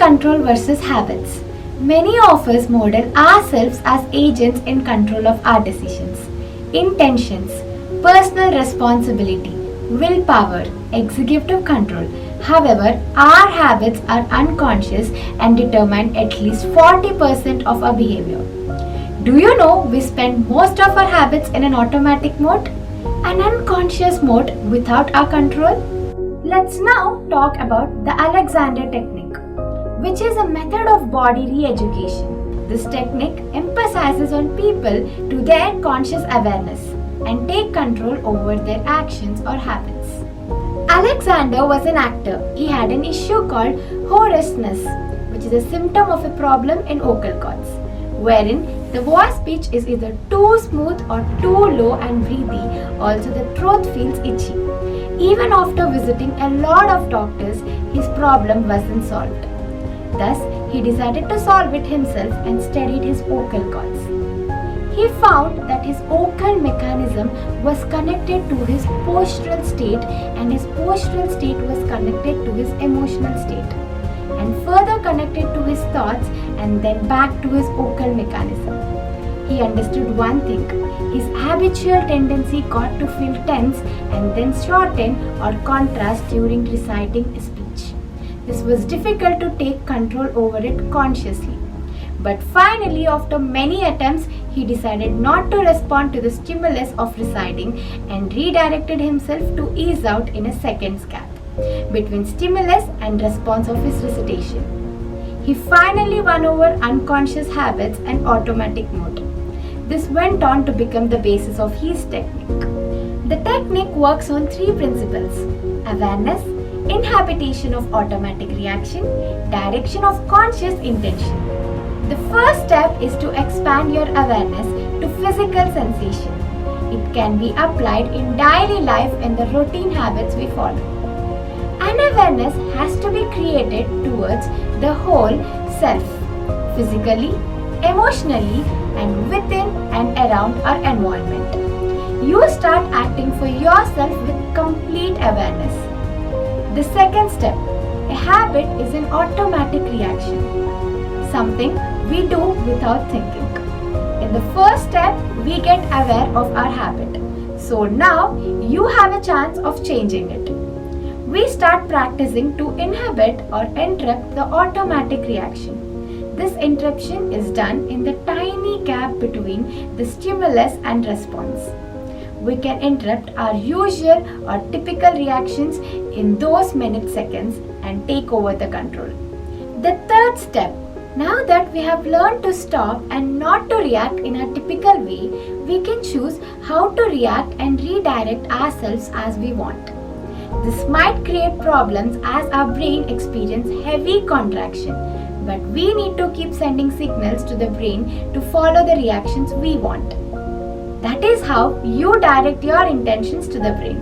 control versus habits. Many of us model ourselves as agents in control of our decisions, intentions, personal responsibility, willpower, executive control. However, our habits are unconscious and determine at least 40% of our behavior. Do you know we spend most of our habits in an automatic mode, an unconscious mode without our control? Let's now talk about the Alexander technique, which is a method of body re-education. This technique emphasizes on people to their conscious awareness and take control over their actions or habits. Alexander was an actor. He had an issue called hoarseness, which is a symptom of a problem in vocal cords, wherein the voice pitch is either too smooth or too low and breathy. Also, the throat feels itchy. Even after visiting a lot of doctors, his problem wasn't solved. Thus, he decided to solve it himself and studied his vocal cords. He found that his vocal mechanism was connected to his postural state, and his postural state was connected to his emotional state, and further connected to his thoughts, and then back to his vocal mechanism. He understood one thing: his habitual tendency got to feel tense and then shorten or contrast during reciting a speech. This was difficult to take control over it consciously. But finally, after many attempts, he decided not to respond to the stimulus of reciting and redirected himself to ease out in a second's gap between stimulus and response of his recitation. He finally won over unconscious habits and automatic mode. This went on to become the basis of his technique. The technique works on three principles: awareness, inhabitation of automatic reaction, direction of conscious intention. The first step is to expand your awareness to physical sensation. It can be applied in daily life in the routine habits we follow. An awareness has to be created towards the whole self, physically, emotionally, and within and around our environment. You start acting for yourself with complete awareness. The second step, a habit is an automatic reaction, something we do without thinking. In the first step, we get aware of our habit. So now you have a chance of changing it. We start practicing to inhibit or interrupt the automatic reaction. This interruption is done in the tiny gap between the stimulus and response. We can interrupt our usual or typical reactions in those seconds and take over the control. The third step, now that we have learned to stop and not to react in a typical way, we can choose how to react and redirect ourselves as we want. This might create problems as our brain experiences heavy contraction, but we need to keep sending signals to the brain to follow the reactions we want. That is how you direct your intentions to the brain.